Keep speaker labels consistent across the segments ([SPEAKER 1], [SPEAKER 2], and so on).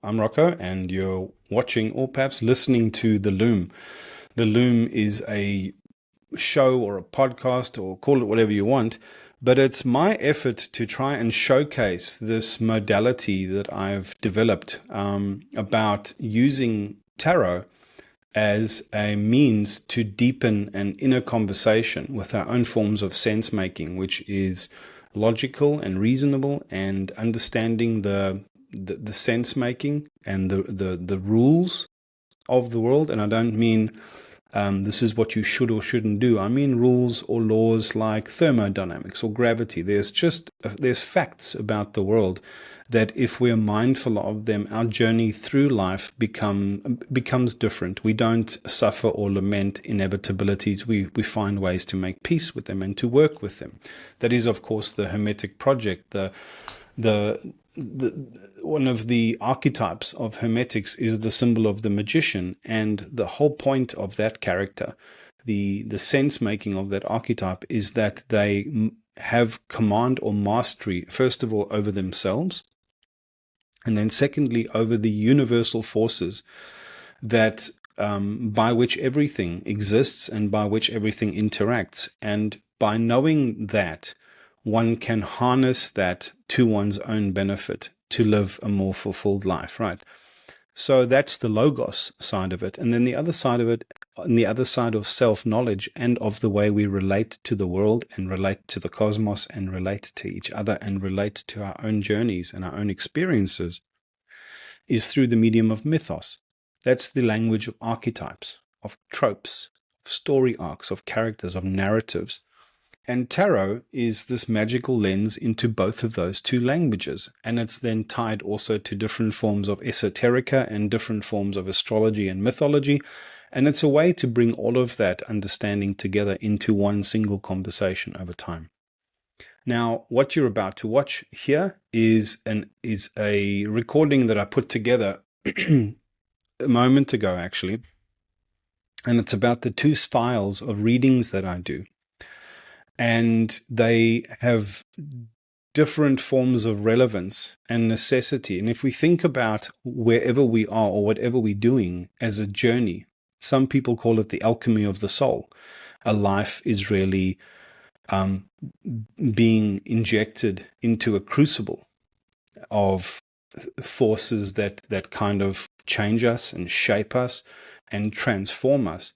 [SPEAKER 1] I'm Rocco, and you're watching or perhaps listening to The Loom. The Loom is a show or a podcast, or call it whatever you want, but it's my effort to try and showcase this modality that I've developed about using tarot as a means to deepen an inner conversation with our own forms of sense making, which is logical and reasonable, and understanding the sense making and the rules of the world. And I don't mean this is what you should or shouldn't do. I mean rules or laws like thermodynamics or gravity. There's facts about the world that if we're mindful of them, our journey through life becomes different. We don't suffer or lament inevitabilities. We find ways to make peace with them and to work with them. That is, of course, the Hermetic project. The one of the archetypes of Hermetics is the symbol of the magician, and the whole point of that character, the sense making of that archetype, is that they have command or mastery, first of all, over themselves, and then secondly, over the universal forces that by which everything exists and by which everything interacts. And by knowing that, one can harness that to one's own benefit to live a more fulfilled life, right? So that's the logos side of it. And then the other side of it, on the other side of self-knowledge and of the way we relate to the world and relate to the cosmos and relate to each other and relate to our own journeys and our own experiences, is through the medium of mythos. That's the language of archetypes, of tropes, of story arcs, of characters, of narratives. And tarot is this magical lens into both of those two languages. And it's then tied also to different forms of esoterica and different forms of astrology and mythology. And it's a way to bring all of that understanding together into one single conversation over time. Now, what you're about to watch here is a recording that I put together a moment ago, actually. And it's about the two styles of readings that I do. And they have different forms of relevance and necessity. And if we think about wherever we are or whatever we're doing as a journey, some people call it the alchemy of the soul. A life is really being injected into a crucible of forces that kind of change us and shape us and transform us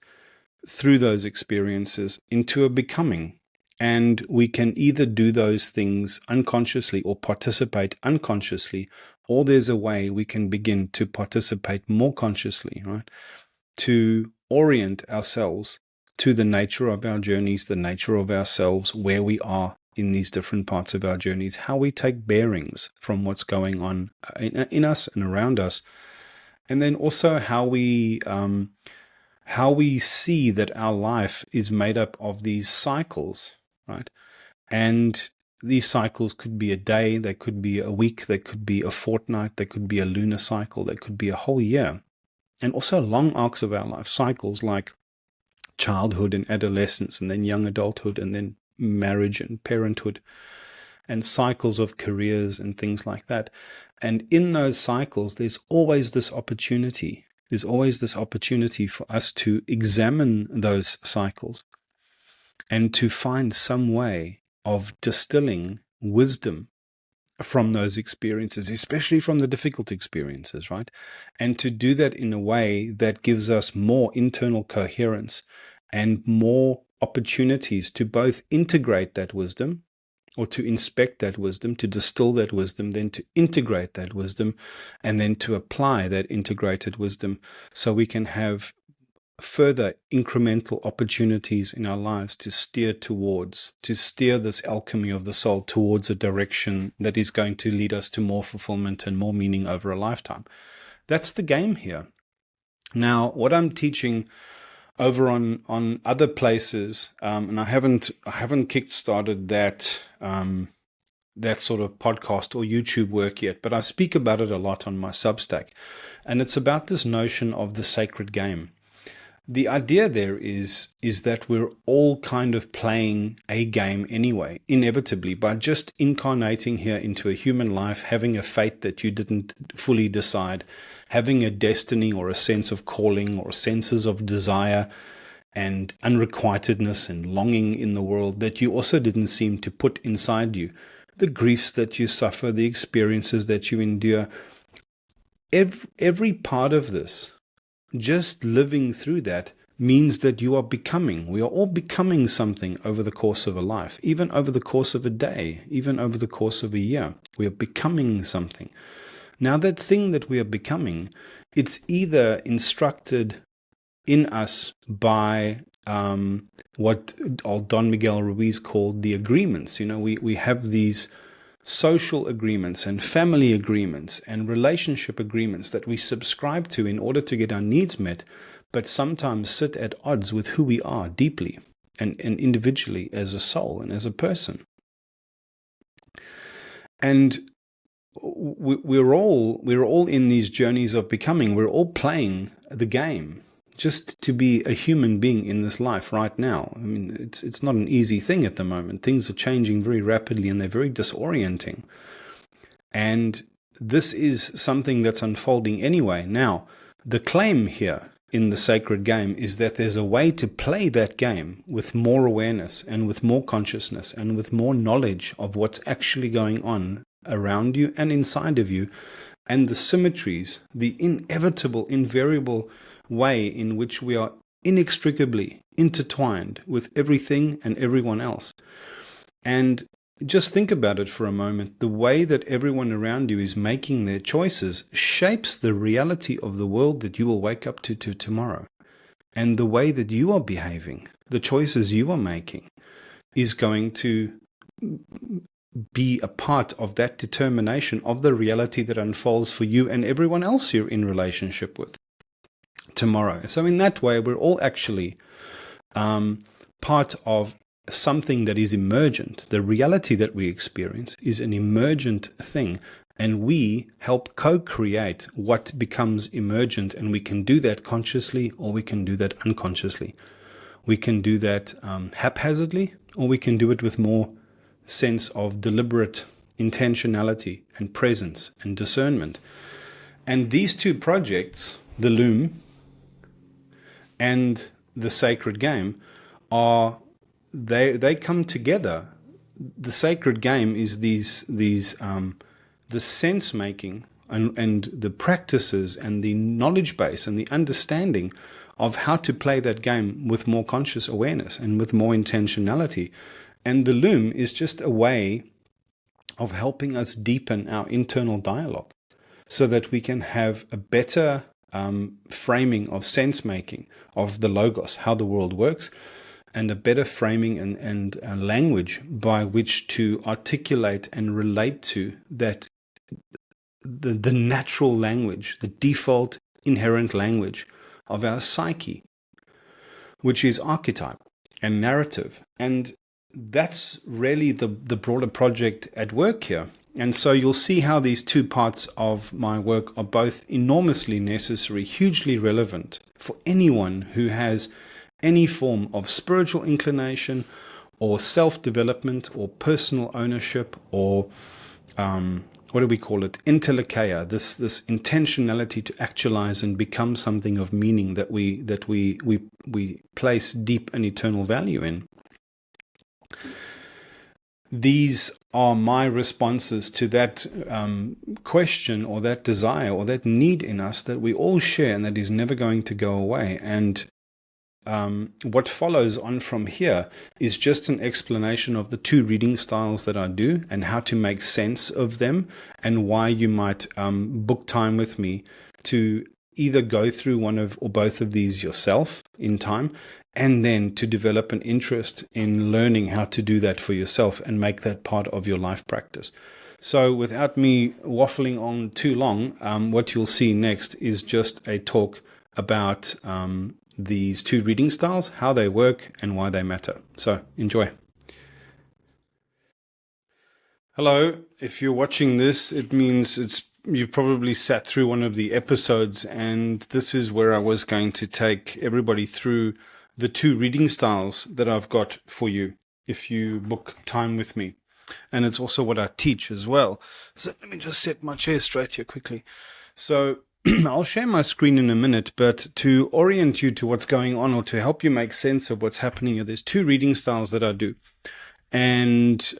[SPEAKER 1] through those experiences into a becoming. And we can either do those things unconsciously or participate unconsciously, or there's a way we can begin to participate more consciously, right? To orient ourselves to the nature of our journeys, the nature of ourselves, where we are in these different parts of our journeys, how we take bearings from what's going on in us and around us, and then also how we see that our life is made up of these cycles, right? And these cycles could be a day, they could be a week, they could be a fortnight, they could be a lunar cycle, they could be a whole year. And also long arcs of our life, cycles like childhood and adolescence, and then young adulthood, and then marriage and parenthood, and cycles of careers and things like that. And in those cycles, there's always this opportunity. There's always this opportunity for us to examine those cycles and to find some way of distilling wisdom from those experiences, especially from the difficult experiences, right? And to do that in a way that gives us more internal coherence and more opportunities to both integrate that wisdom, or to inspect that wisdom, to distill that wisdom, then to integrate that wisdom, and then to apply that integrated wisdom so we can have further incremental opportunities in our lives to steer this alchemy of the soul towards a direction that is going to lead us to more fulfillment and more meaning over a lifetime. That's the game here. Now, what I'm teaching over on other places, and I haven't kickstarted that sort of podcast or YouTube work yet, but I speak about it a lot on my Substack, and it's about this notion of the sacred game. The idea there is that we're all kind of playing a game anyway, inevitably, by just incarnating here into a human life, having a fate that you didn't fully decide, having a destiny or a sense of calling or senses of desire and unrequitedness and longing in the world that you also didn't seem to put inside you. The griefs that you suffer, the experiences that you endure, every part of this, just living through that means that you are becoming. We are all becoming something over the course of a life, even over the course of a day, even over the course of a year. We are becoming something. Now, that thing that we are becoming, it's either instructed in us by what old Don Miguel Ruiz called the agreements. We have these social agreements and family agreements and relationship agreements that we subscribe to in order to get our needs met, but sometimes sit at odds with who we are deeply and individually as a soul and as a person. And we're all in these journeys of becoming. We're all playing the game just to be a human being in this life right now. I mean, it's not an easy thing at the moment. Things are changing very rapidly and they're very disorienting. And this is something that's unfolding anyway. Now, the claim here in the sacred game is that there's a way to play that game with more awareness and with more consciousness and with more knowledge of what's actually going on around you and inside of you, and the symmetries, the inevitable, invariable way in which we are inextricably intertwined with everything and everyone else. And just think about it for a moment. The way that everyone around you is making their choices shapes the reality of the world that you will wake up to tomorrow. And the way that you are behaving, the choices you are making, is going to be a part of that determination of the reality that unfolds for you and everyone else you're in relationship with tomorrow. So in that way, we're all actually part of something that is emergent. The reality that we experience is an emergent thing, and we help co-create what becomes emergent, and we can do that consciously or we can do that unconsciously. We can do that haphazardly, or we can do it with more sense of deliberate intentionality and presence and discernment. And these two projects, the Loom and the sacred game, they come together. The sacred game is the sense making and the practices and the knowledge base and the understanding of how to play that game with more conscious awareness and with more intentionality. And the Loom is just a way of helping us deepen our internal dialogue so that we can have a better framing of sense making of the logos, how the world works, and a better framing and language by which to articulate and relate to that the natural language, the default inherent language of our psyche, which is archetype and narrative. And that's really the broader project at work here. And so you'll see how these two parts of my work are both enormously necessary, hugely relevant for anyone who has any form of spiritual inclination or self-development or personal ownership or what do we call it? Intellikeia, this intentionality to actualize and become something of meaning that we place deep and eternal value in. These are my responses to that question or that desire or that need in us that we all share and that is never going to go away. And what follows on from here is just an explanation of the two reading styles that I do and how to make sense of them and why you might book time with me to either go through one of or both of these yourself in time, and then to develop an interest in learning how to do that for yourself and make that part of your life practice. So without me waffling on too long, what you'll see next is just a talk about these two reading styles, how they work and why they matter. So enjoy. Hello. If you're watching this, it means it's you've probably sat through one of the episodes, and this is where I was going to take everybody through the two reading styles that I've got for you if you book time with me. And it's also what I teach as well. So let me just set my chair straight here quickly. So I'll share my screen in a minute, but to orient you to what's going on or to help you make sense of what's happening here, there's two reading styles that I do. And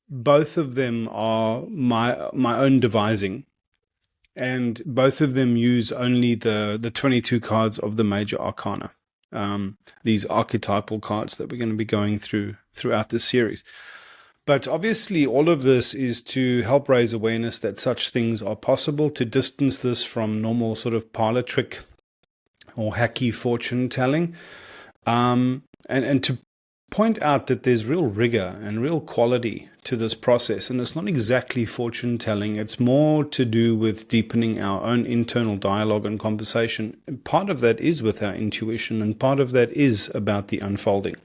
[SPEAKER 1] both of them are my own devising. And both of them use only the 22 cards of the major arcana. These archetypal cards that we're going to be going through throughout this series. But obviously all of this is to help raise awareness that such things are possible, to distance this from normal sort of parlor trick or hacky fortune telling, and to point out that there's real rigor and real quality to this process. And it's not exactly fortune telling. It's more to do with deepening our own internal dialogue and conversation. And part of that is with our intuition, and part of that is about the unfolding.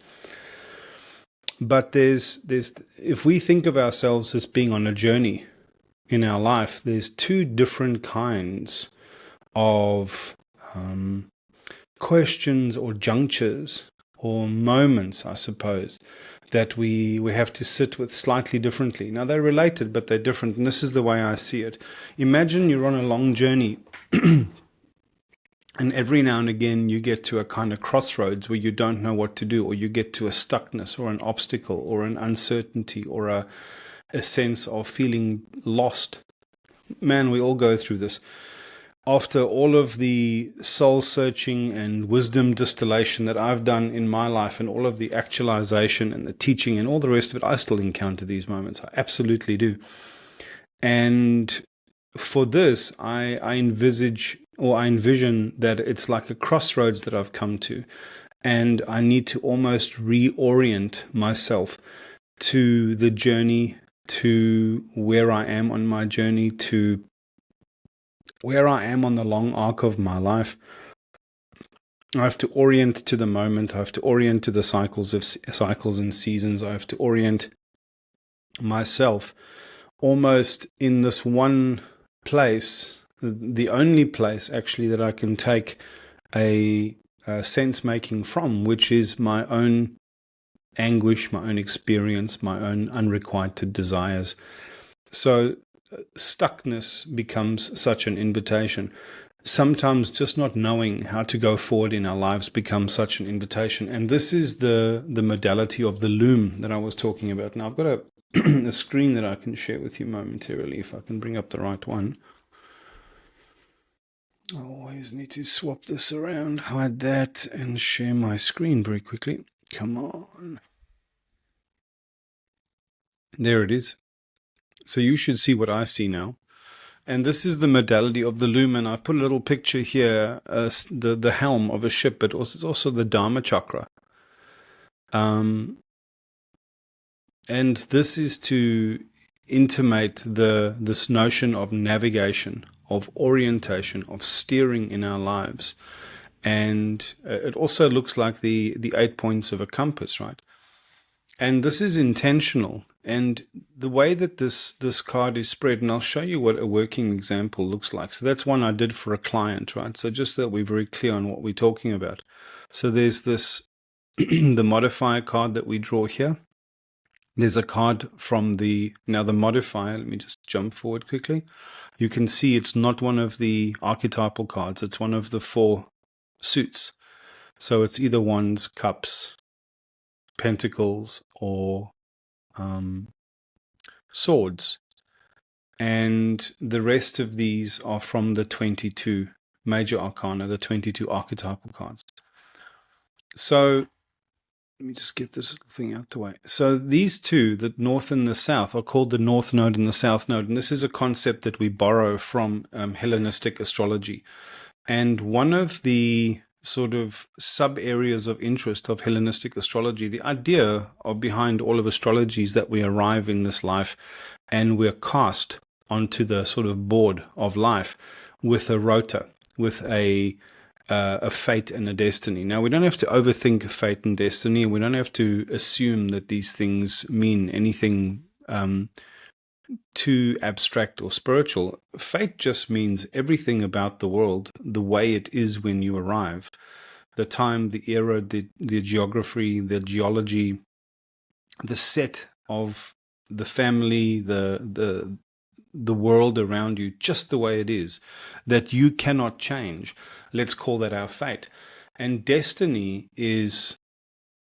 [SPEAKER 1] But there's if we think of ourselves as being on a journey in our life, there's two different kinds of questions or junctures or moments, I suppose, that we have to sit with slightly differently. Now, they're related, but they're different, and this is the way I see it. Imagine you're on a long journey, and every now and again you get to a kind of crossroads where you don't know what to do, or you get to a stuckness or an obstacle or an uncertainty or a sense of feeling lost. Man, we all go through this. After all of the soul searching and wisdom distillation that I've done in my life, and all of the actualization and the teaching and all the rest of it, I still encounter these moments. I absolutely do. And for this, I envision that it's like a crossroads that I've come to, and I need to almost reorient myself to the journey, to where I am on my journey, to where I am on the long arc of my life. I have to orient to the moment. I have to orient to the cycles and seasons. I have to orient myself almost in this one place, the only place actually that I can take a sense making from, which is my own anguish, my own experience, my own unrequited desires. So stuckness becomes such an invitation. Sometimes just not knowing how to go forward in our lives becomes such an invitation. And this is the modality of the loom that I was talking about. Now I've got a screen that I can share with you momentarily, if I can bring up the right one. I always need to swap this around, hide that, and share my screen very quickly. Come on. There it is. So you should see what I see now. And this is the modality of the loom, and I put a little picture here, the helm of a ship, but it's also the Dharma chakra. And this is to intimate this notion of navigation, of orientation, of steering in our lives. And it also looks like the 8 points of a compass, right? And this is intentional. And the way that this card is spread, and I'll show you what a working example looks like. So that's one I did for a client, right? So just that we're very clear on what we're talking about. So there's this, the modifier card that we draw here. There's a card from the modifier. Let me just jump forward quickly. You can see it's not one of the archetypal cards. It's one of the 4 suits. So it's either wands, cups, pentacles, or swords. And the rest of these are from the 22 major arcana, the 22 archetypal cards. So let me just get this little thing out the way. So these two, the north and the south, are called the north node and the south node. And this is a concept that we borrow from Hellenistic astrology. And one of the sort of sub-areas of interest of Hellenistic astrology, the idea behind all of astrology is that we arrive in this life and we're cast onto the sort of board of life with a rota, with a fate and a destiny. Now, we don't have to overthink fate and destiny, and we don't have to assume that these things mean anything too abstract or spiritual. Fate just means everything about the world, the way it is when you arrive, the time, the era, the geography, the geology, the set of the family, the world around you, just the way it is, that you cannot change. Let's call that our fate. And destiny is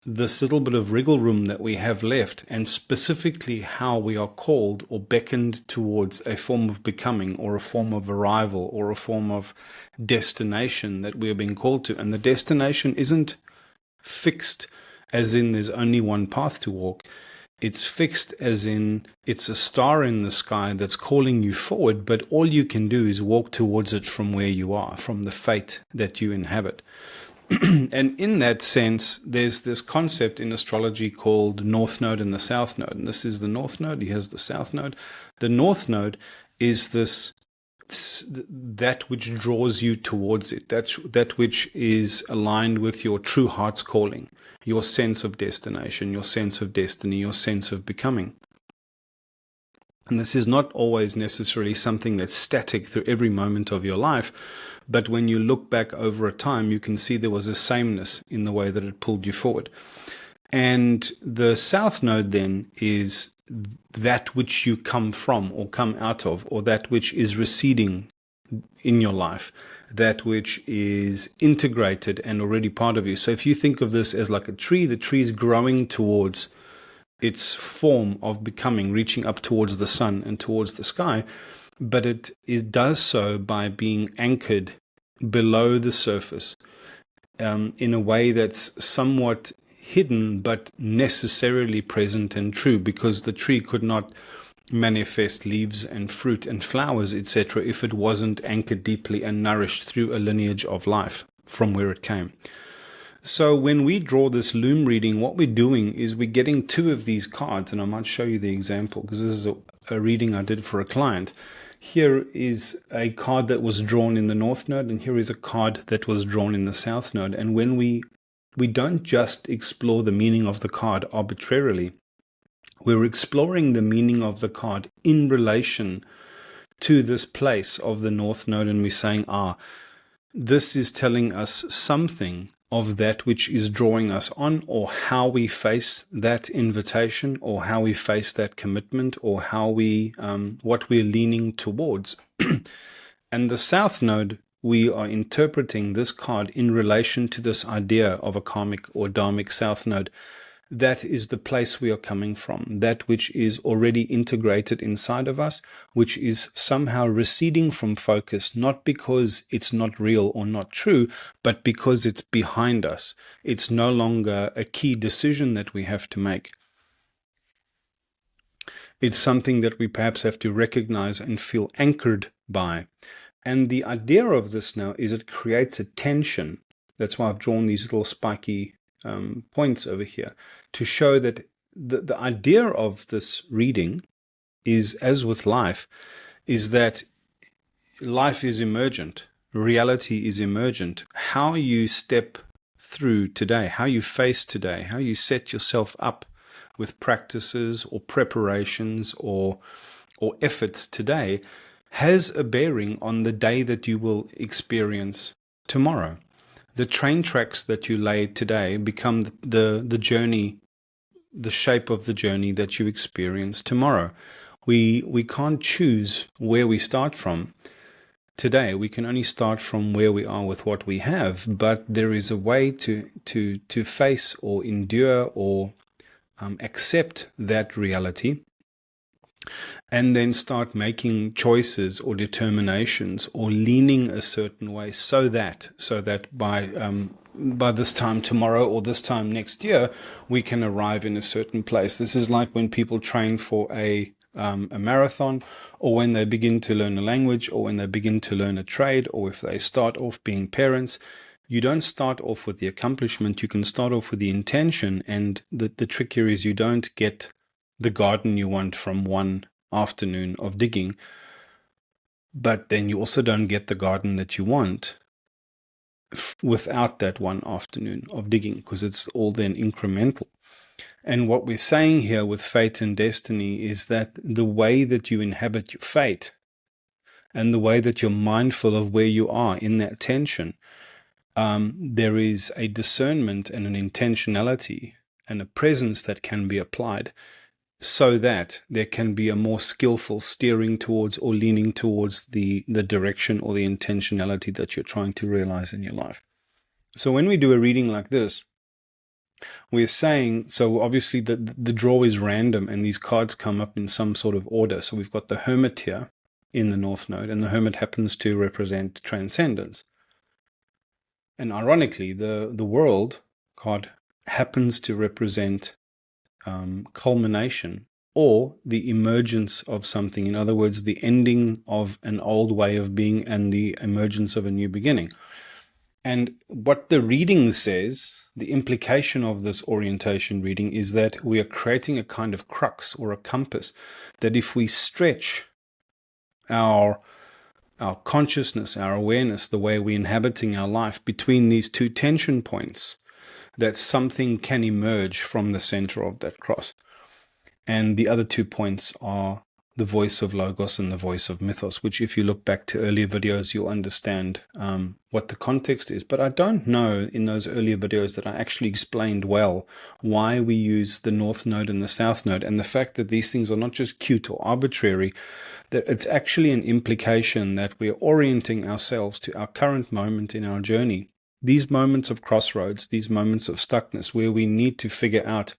[SPEAKER 1] this little bit of wriggle room that we have left, and specifically how we are called or beckoned towards a form of becoming, or a form of arrival, or a form of destination that we are being called to. And the destination isn't fixed as in there's only one path to walk. It's fixed as in it's a star in the sky that's calling you forward, but all you can do is walk towards it from where you are, from the fate that you inhabit. And in that sense, there's this concept in astrology called North Node and the South Node. And this is the North Node, here's the South Node. The North Node is that which draws you towards it, that which is aligned with your true heart's calling, your sense of destination, your sense of destiny, your sense of becoming. And this is not always necessarily something that's static through every moment of your life, but when you look back over a time, you can see there was a sameness in the way that it pulled you forward. And the South Node then is that which you come from or come out of, or that which is receding in your life, that which is integrated and already part of you. So if you think of this as like a tree, the tree is growing towards its form of becoming, reaching up towards the sun and towards the sky, but it does so by being anchored below the surface in a way that's somewhat hidden but necessarily present and true, because the tree could not manifest leaves and fruit and flowers, etc., if it wasn't anchored deeply and nourished through a lineage of life from where it came. So when we draw this Loom reading, what we're doing is we're getting two of these cards, and I might show you the example because this is a reading I did for a client. Here is a card that was drawn in the North Node, and here is a card that was drawn in the South Node. And when we don't just explore the meaning of the card arbitrarily, we're exploring the meaning of the card in relation to this place of the North Node, and we're saying, this is telling us something of that which is drawing us on, or how we face that invitation, or how we face that commitment, or how we what we're leaning towards. And the South Node, we are interpreting this card in relation to this idea of a karmic or dharmic South Node. That is the place we are coming from, that which is already integrated inside of us, which is somehow receding from focus, not because it's not real or not true, but because it's behind us. It's no longer a key decision that we have to make. It's something that we perhaps have to recognize and feel anchored by. And the idea of this now is it creates a tension. That's why I've drawn these little spiky points over here, to show that the idea of this reading is, as with life, is that life is emergent, reality is emergent. How you step through today, how you face today, how you set yourself up with practices or preparations or efforts today has a bearing on the day that you will experience tomorrow. The train tracks that you lay today become the journey, the shape of the journey that you experience tomorrow. We can't choose where we start from today. We can only start from where we are with what we have, but there is a way to face or endure or accept that reality, and then start making choices or determinations or leaning a certain way so that by this time tomorrow or this time next year, we can arrive in a certain place. This is like when people train for a marathon, or when they begin to learn a language, or when they begin to learn a trade, or if they start off being parents. You don't start off with the accomplishment, you can start off with the intention, and the trick here is you don't get the garden you want from one afternoon of digging, but then you also don't get the garden that you want without that one afternoon of digging, because it's all then incremental. And what we're saying here with fate and destiny is that the way that you inhabit your fate and the way that you're mindful of where you are in that tension, there is a discernment and an intentionality and a presence that can be applied so that there can be a more skillful steering towards or leaning towards the direction or the intentionality that you're trying to realize in your life. So when we do a reading like this, we're saying, so obviously the draw is random and these cards come up in some sort of order. So we've got the Hermit here in the North Node, and the Hermit happens to represent transcendence. And ironically, the World card happens to represent culmination or the emergence of something. In other words, the ending of an old way of being and the emergence of a new beginning. And what the reading says, the implication of this orientation reading, is that we are creating a kind of crux or a compass, that if we stretch our consciousness, our awareness, the way we're inhabiting our life between these two tension points, that something can emerge from the center of that cross. And the other 2 points are the voice of Logos and the voice of Mythos, which if you look back to earlier videos, you'll understand what the context is. But I don't know in those earlier videos that I actually explained well why we use the North Node and the South Node, and the fact that these things are not just cute or arbitrary, that it's actually an implication that we're orienting ourselves to our current moment in our journey. These moments of crossroads, these moments of stuckness, where we need to figure out,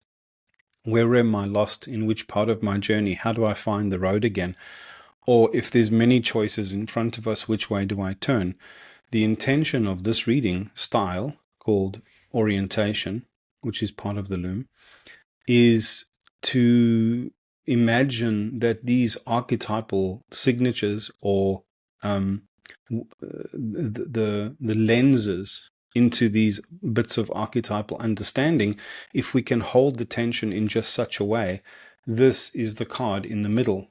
[SPEAKER 1] where am I lost? In which part of my journey? How do I find the road again? Or if there's many choices in front of us, which way do I turn? The intention of this reading style, called orientation, which is part of the Loom, is to imagine that these archetypal signatures, or the lenses into these bits of archetypal understanding, if we can hold the tension in just such a way. This is the card in the middle.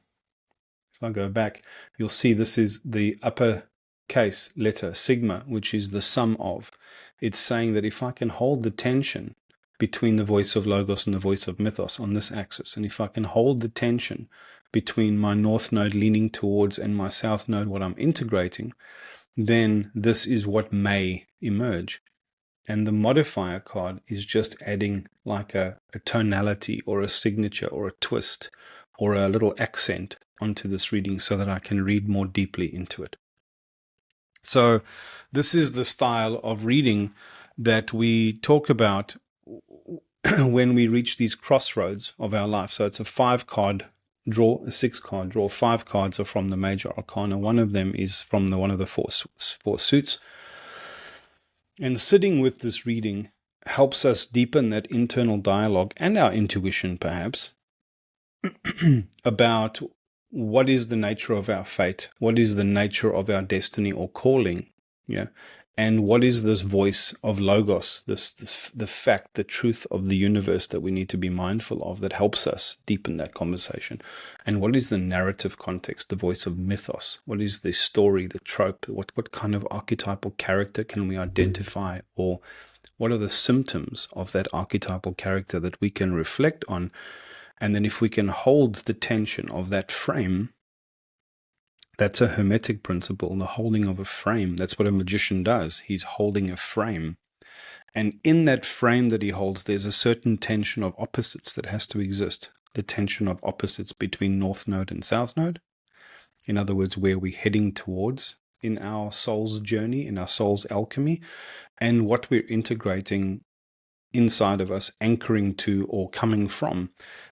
[SPEAKER 1] If I go back, you'll see this is the uppercase letter sigma, which is the sum of. It's saying that if I can hold the tension between the voice of Logos and the voice of Mythos on this axis, and if I can hold the tension between my North Node leaning towards and my South Node, what I'm integrating, then this is what may emerge. And the modifier card is just adding like a tonality or a signature or a twist or a little accent onto this reading so that I can read more deeply into it. So this is the style of reading that we talk about when we reach these crossroads of our life. So it's a 5-card draw, a 6-card draw. 5 cards are from the major arcana. One of them is from one of the four suits. And sitting with this reading helps us deepen that internal dialogue and our intuition, perhaps, about what is the nature of our fate, what is the nature of our destiny or calling, yeah, and what is this voice of Logos, the fact, the truth of the universe that we need to be mindful of, that helps us deepen that conversation. And what is the narrative context, the voice of Mythos? What is the story, the trope? What kind of archetypal character can we identify, or what are the symptoms of that archetypal character that we can reflect on? And then if we can hold the tension of that frame, that's a Hermetic principle, the holding of a frame. That's what a magician does. He's holding a frame. And in that frame that he holds, there's a certain tension of opposites that has to exist. The tension of opposites between North Node and South Node. In other words, where we're heading towards in our soul's journey, in our soul's alchemy, and what we're integrating inside of us, anchoring to or coming from.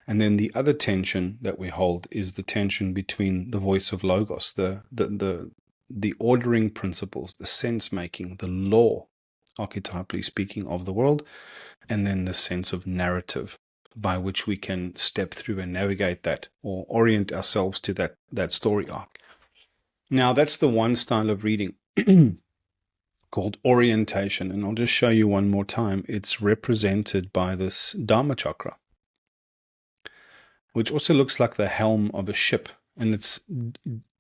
[SPEAKER 1] And then the other tension that we hold is the tension between the voice of Logos, the ordering principles, the sense making, the law, archetypally speaking, of the world, and then the sense of narrative by which we can step through and navigate that, or orient ourselves to that story arc. Now, that's the one style of reading called orientation. And I'll just show you one more time. It's represented by this Dharma chakra, which also looks like the helm of a ship. And it's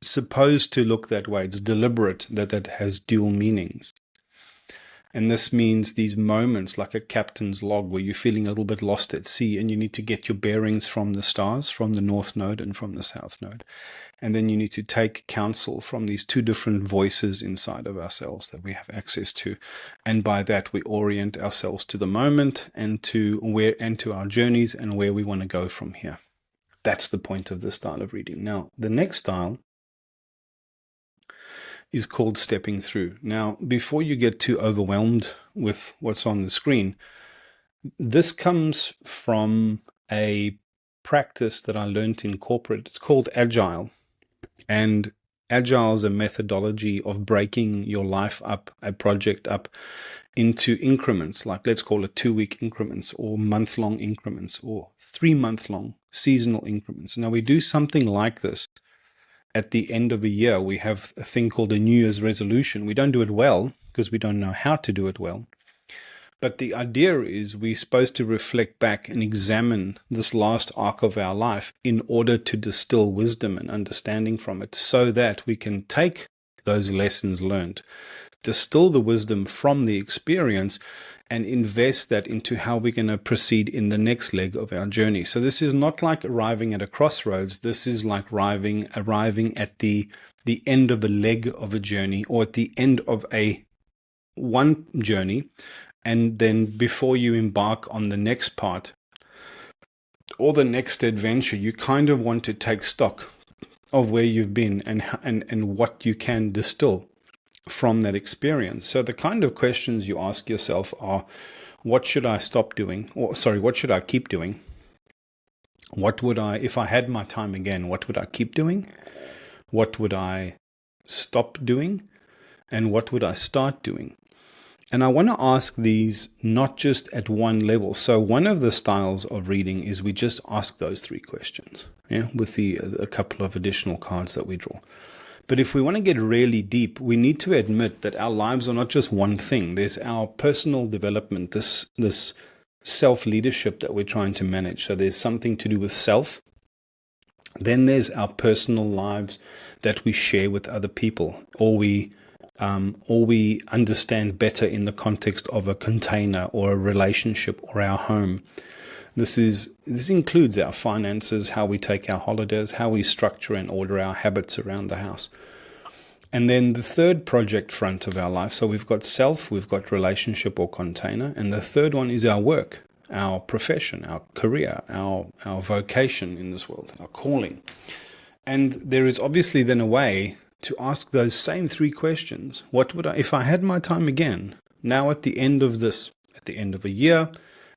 [SPEAKER 1] supposed to look that way. It's deliberate that it has dual meanings. And this means these moments like a captain's log where you're feeling a little bit lost at sea and you need to get your bearings from the stars, from the north node and from the south node. And then you need to take counsel from these two different voices inside of ourselves that we have access to. And by that, we orient ourselves to the moment and to our journeys and where we want to go from here. That's the point of this style of reading. Now, the next style is called stepping through. Now, before you get too overwhelmed with what's on the screen, this comes from a practice that I learned in corporate. It's called agile. And agile is a methodology of breaking your life up, a project up, into increments, like let's call it 2-week increments or month-long increments or 3-month-long seasonal increments. Now, we do something like this at the end of a year. We have a thing called a New Year's resolution. We don't do it well because we don't know how to do it well. But the idea is we're supposed to reflect back and examine this last arc of our life in order to distill wisdom and understanding from it so that we can take those lessons learned, distill the wisdom from the experience, and invest that into how we're going to proceed in the next leg of our journey. So this is not like arriving at a crossroads. This is like arriving at the end of a leg of a journey, or at the end of one journey. And then before you embark on the next part or the next adventure, you kind of want to take stock of where you've been and what you can distill from that experience. So the kind of questions you ask yourself are, what should I stop doing? What should I keep doing? If I had my time again, what would I keep doing? What would I stop doing? And what would I start doing? And I want to ask these not just at one level. So one of the styles of reading is we just ask those 3 questions, with a couple of additional cards that we draw. But if we want to get really deep, we need to admit that our lives are not just one thing. There's our personal development, this self-leadership that we're trying to manage. So there's something to do with self. Then there's our personal lives that we share with other people, or we understand better in the context of a container or a relationship or our home. This includes our finances, how we take our holidays, how we structure and order our habits around the house. And then the third project front of our life. So we've got self, we've got relationship or container, and the third one is our work, our profession, our career, our vocation in this world, our calling. And there is obviously then a way to ask those same 3 questions. What would I, if I had my time again, now at the end of this, at the end of a year,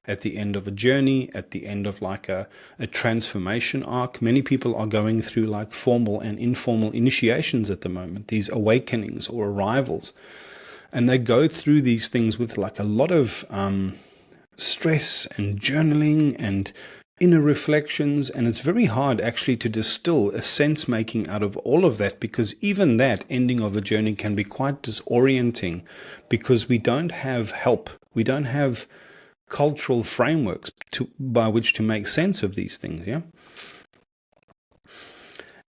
[SPEAKER 1] at the end of a journey, at the end of like a transformation arc? Many people are going through like formal and informal initiations at the moment, these awakenings or arrivals. And they go through these things with like a lot of stress and journaling and inner reflections, and it's very hard actually to distill a sense making out of all of that, because even that ending of a journey can be quite disorienting because we don't have help. We don't have cultural frameworks by which to make sense of these things,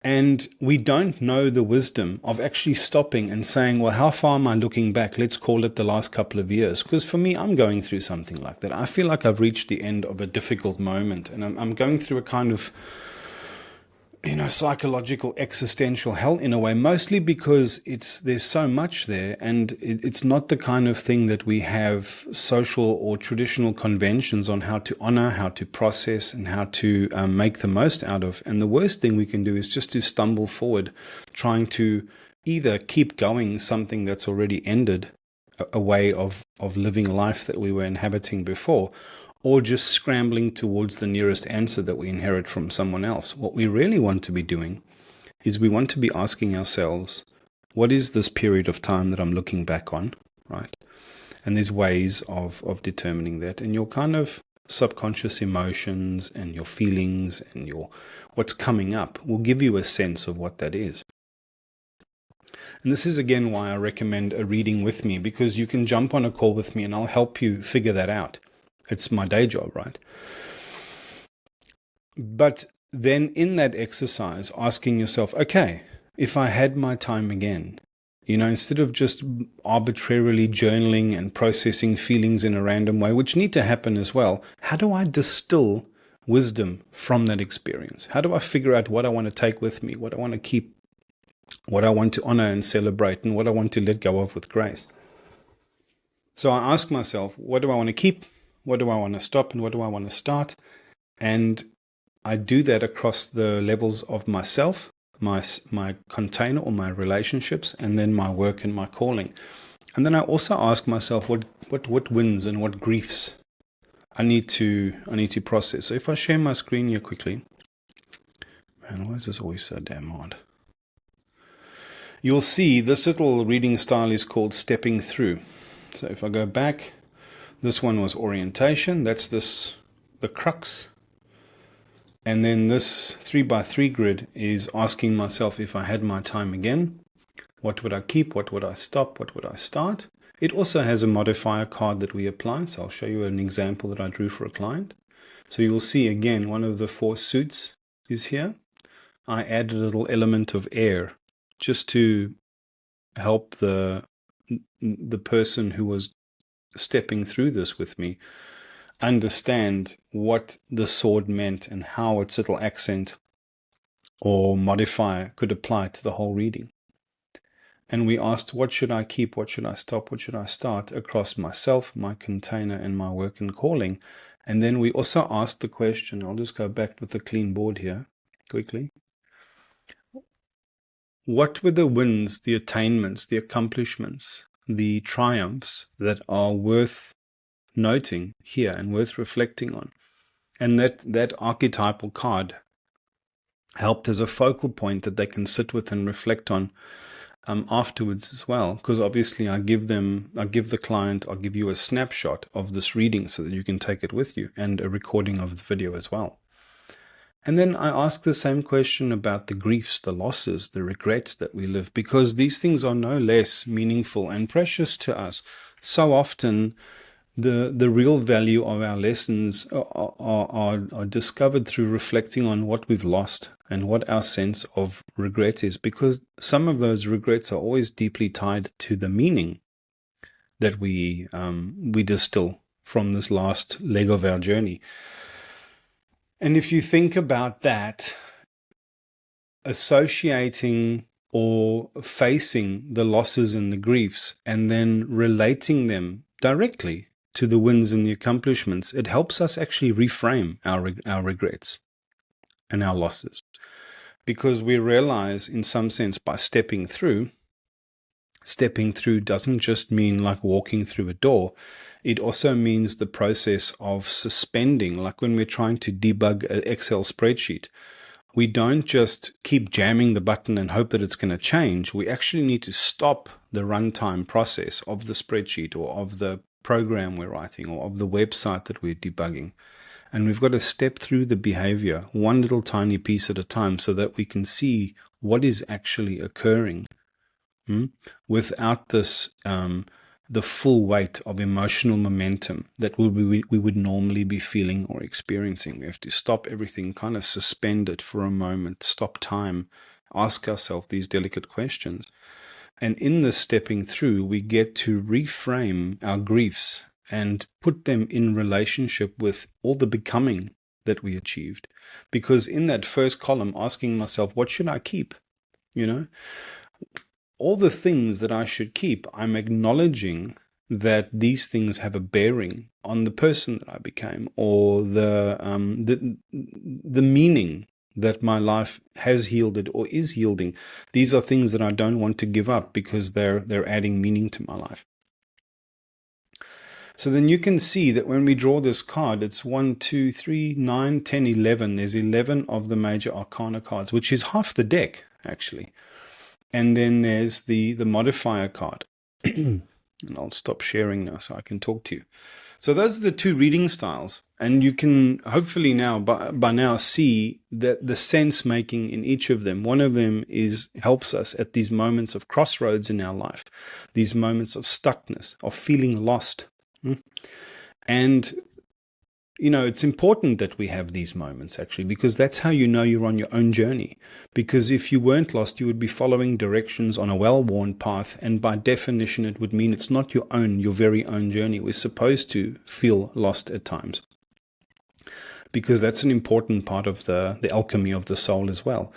[SPEAKER 1] And we don't know the wisdom of actually stopping and saying, well, how far am I looking back? Let's call it the last couple of years. Because for me, I'm going through something like that. I feel like I've reached the end of a difficult moment, and I'm going through a kind of psychological existential hell in a way, mostly because there's so much there, and it's not the kind of thing that we have social or traditional conventions on how to honor, how to process, and how to make the most out of. And the worst thing we can do is just to stumble forward, trying to either keep going something that's already ended, a way of living life that we were inhabiting before, or just scrambling towards the nearest answer that we inherit from someone else. What we really want to be doing is we want to be asking ourselves, what is this period of time that I'm looking back on, right? And there's ways of determining that. And your kind of subconscious emotions and your feelings and what's coming up will give you a sense of what that is. And this is again why I recommend a reading with me, because you can jump on a call with me and I'll help you figure that out. It's my day job, right? But then in that exercise, asking yourself, okay, if I had my time again, Instead of just arbitrarily journaling and processing feelings in a random way, which need to happen as well, how do I distill wisdom from that experience? How do I figure out what I want to take with me, what I want to keep, what I want to honor and celebrate, and what I want to let go of with grace? So I ask myself, what do I want to keep? What do I want to stop? And what do I want to start? And I do that across the levels of myself, my container or my relationships, and then my work and my calling. And then I also ask myself what wins and what griefs I need to process. So if I share my screen here quickly, man, why is this always so damn hard? You'll see this little reading style is called stepping through. So if I go back, this one was orientation. That's the crux. And then this 3x3 grid is asking myself, if I had my time again, what would I keep? What would I stop? What would I start? It also has a modifier card that we apply. So I'll show you an example that I drew for a client. So you will see again, one of the 4 suits is here. I added a little element of air just to help the person who was stepping through this with me understand what the sword meant and how its little accent or modifier could apply to the whole reading. And we asked, what should I keep? What should I stop? What should I start across myself, my container, and my work and calling? And then we also asked the question, I'll just go back with the clean board here quickly. What were the wins, the attainments, the accomplishments, the triumphs that are worth noting here and worth reflecting on? And that archetypal card helped as a focal point that they can sit with and reflect on afterwards as well, because obviously I'll give you a snapshot of this reading so that you can take it with you, and a recording of the video as well. And then I ask the same question about the griefs, the losses, the regrets that we live, because these things are no less meaningful and precious to us. So often the real value of our lessons are discovered through reflecting on what we've lost and what our sense of regret is, because some of those regrets are always deeply tied to the meaning that we distill from this last leg of our journey. And if you think about that, associating or facing the losses and the griefs and then relating them directly to the wins and the accomplishments, it helps us actually reframe our regrets and our losses. Because we realize, in some sense, by stepping through doesn't just mean like walking through a door. It also means the process of suspending, like when we're trying to debug an Excel spreadsheet. We don't just keep jamming the button and hope that it's going to change. We actually need to stop the runtime process of the spreadsheet or of the program we're writing or of the website that we're debugging. And we've got to step through the behavior one little tiny piece at a time so that we can see what is actually occurring without this the full weight of emotional momentum that we would normally be feeling or experiencing. We have to stop everything, kind of suspend it for a moment, stop time, ask ourselves these delicate questions. And in this stepping through, we get to reframe our griefs and put them in relationship with all the becoming that we achieved. Because in that first column, asking myself, what should I keep? All the things that I should keep, I'm acknowledging that these things have a bearing on the person that I became, or the meaning that my life has yielded or is yielding. These are things that I don't want to give up because they're adding meaning to my life. So then you can see that when we draw this card, it's 1, 2, 3, 9, 10, 11. There's 11 of the major arcana cards, which is half the deck, actually. And then there's the modifier card. And I'll stop sharing now so I can talk to you. So those are the 2 reading styles. And you can hopefully now, by now, see that the sense making in each of them. One of them helps us at these moments of crossroads in our life, these moments of stuckness, of feeling lost. And it's important that we have these moments, actually, because that's how you know you're on your own journey. Because if you weren't lost, you would be following directions on a well-worn path, and by definition, it would mean it's not your very own journey. We're supposed to feel lost at times, because that's an important part of the alchemy of the soul as well.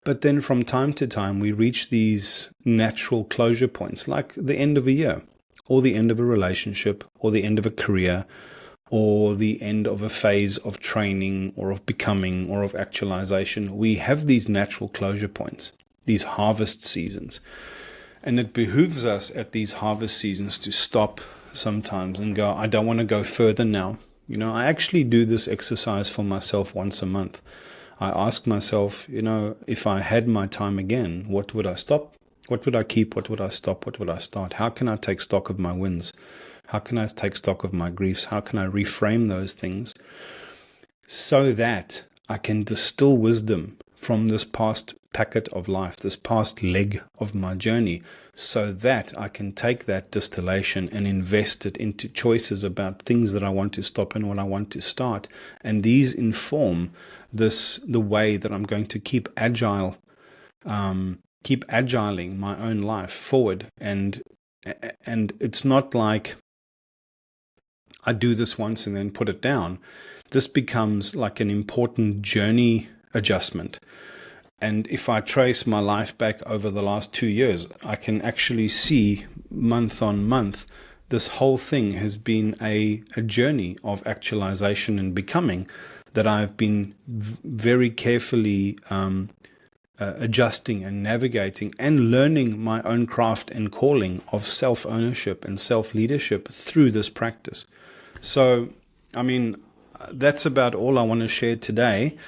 [SPEAKER 1] But then from time to time, we reach these natural closure points, like the end of a year, or the end of a relationship, or the end of a career, or the end of a phase of training, or of becoming, or of actualization. We have these natural closure points, these harvest seasons. And it behooves us at these harvest seasons to stop sometimes and go, I don't want to go further now. I actually do this exercise for myself once a month. I ask myself, if I had my time again, what would I stop? What would I keep? What would I stop? What would I start? How can I take stock of my wins? How can I take stock of my griefs? How can I reframe those things so that I can distill wisdom from this past packet of life, this past leg of my journey, so that I can take that distillation and invest it into choices about things that I want to stop and what I want to start. And these inform the way that I'm going to keep agiling my own life forward. And it's not like I do this once and then put it down. This becomes like an important journey adjustment. And if I trace my life back over the last 2 years, I can actually see month on month, this whole thing has been a journey of actualization and becoming that I've been very carefully adjusting and navigating and learning my own craft and calling of self-ownership and self-leadership through this practice. So, that's about all I want to share today.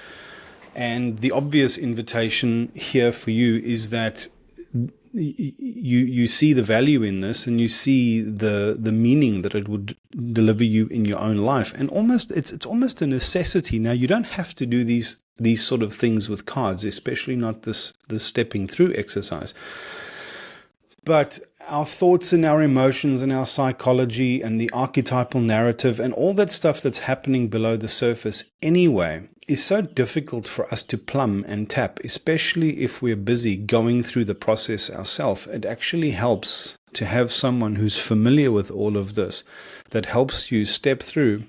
[SPEAKER 1] And the obvious invitation here for you is that you see the value in this, and you see the meaning that it would deliver you in your own life. And it's almost a necessity. Now, you don't have to do these sort of things with cards, especially not this stepping through exercise. But our thoughts and our emotions and our psychology and the archetypal narrative and all that stuff that's happening below the surface anyway is so difficult for us to plumb and tap, especially if we're busy going through the process ourselves. It actually helps to have someone who's familiar with all of this, that helps you step through,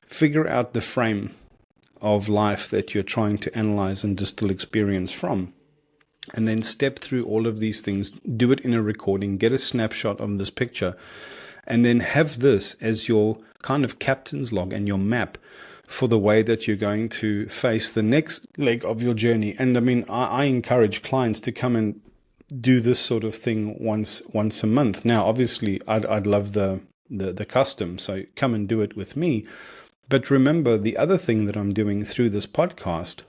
[SPEAKER 1] figure out the frame of life that you're trying to analyze and distill experience from. And then step through all of these things, do it in a recording, get a snapshot of this picture, and then have this as your kind of captain's log and your map for the way that you're going to face the next leg of your journey. And I encourage clients to come and do this sort of thing once a month. Now, obviously, I'd love the custom, so come and do it with me. But remember, the other thing that I'm doing through this podcast,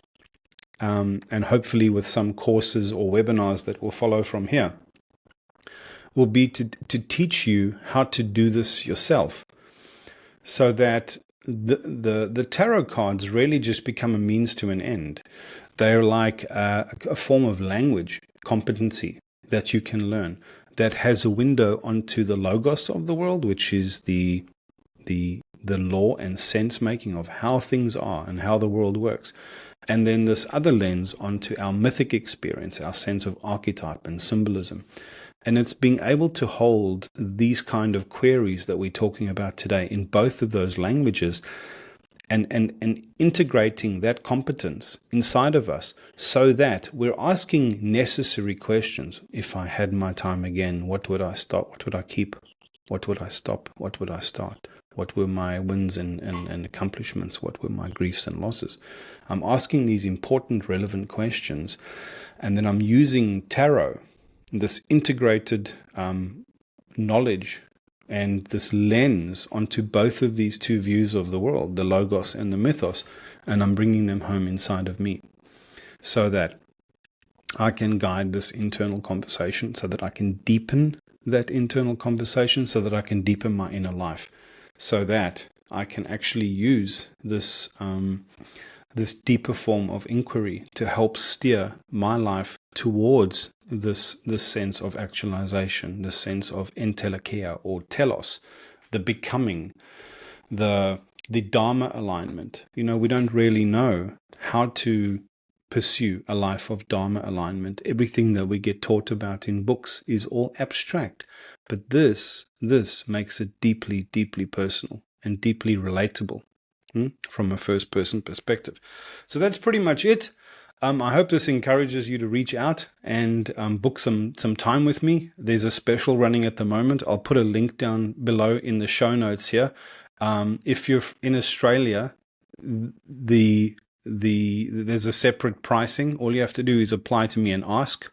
[SPEAKER 1] and hopefully with some courses or webinars that will follow from here, will be to teach you how to do this yourself, so that the tarot cards really just become a means to an end. They're like a form of language competency that you can learn that has a window onto the logos of the world, which is the law and sense making of how things are and how the world works. And then this other lens onto our mythic experience, our sense of archetype and symbolism. And it's being able to hold these kind of queries that we're talking about today in both of those languages, and integrating that competence inside of us so that we're asking necessary questions. If I had my time again, what would I stop? What would I keep? What would I stop? What would I start? What were my wins and accomplishments? What were my griefs and losses? I'm asking these important, relevant questions, and then I'm using tarot, this integrated knowledge and this lens onto both of these two views of the world, the logos and the mythos, and I'm bringing them home inside of me so that I can guide this internal conversation, so that I can deepen that internal conversation, so that I can deepen my inner life, so that I can actually use this this deeper form of inquiry to help steer my life towards this sense of actualization, this sense of entelikeia or telos, the becoming, the the Dharma alignment. You know, we don't really know how to pursue a life of Dharma alignment. Everything that we get taught about in books is all abstract. But this makes it deeply, deeply personal and deeply relatable from a first person perspective. So that's pretty much it. I hope this encourages you to reach out and book some time with me. There's a special running at the moment. I'll put a link down below in the show notes here. If you're in Australia, there's a separate pricing. All you have to do is apply to me and ask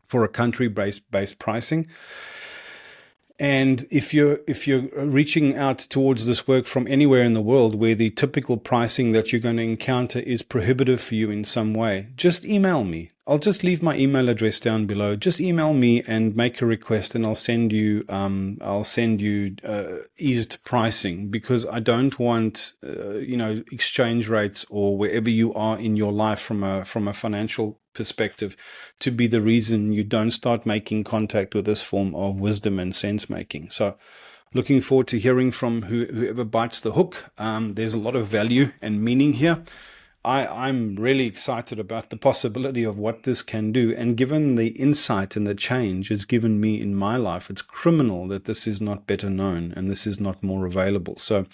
[SPEAKER 1] for a country-based pricing. And if you're reaching out towards this work from anywhere in the world where the typical pricing that you're going to encounter is prohibitive for you in some way, just email me. I'll just leave my email address down below. Just email me and make a request, and I'll send you eased pricing, because I don't want exchange rates or wherever you are in your life from a financial perspective to be the reason you don't start making contact with this form of wisdom and sense making. So looking forward to hearing from whoever bites the hook. There's a lot of value and meaning here. I'm really excited about the possibility of what this can do. And given the insight and the change it's given me in my life, it's criminal that this is not better known and this is not more available. So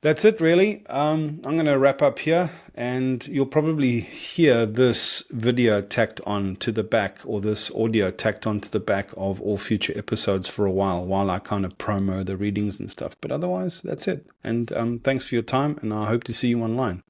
[SPEAKER 1] that's it, really. I'm going to wrap up here, and you'll probably hear this video tacked on to the back, or this audio tacked on to the back of all future episodes for a while I kind of promo the readings and stuff. But otherwise, that's it. And thanks for your time, and I hope to see you online.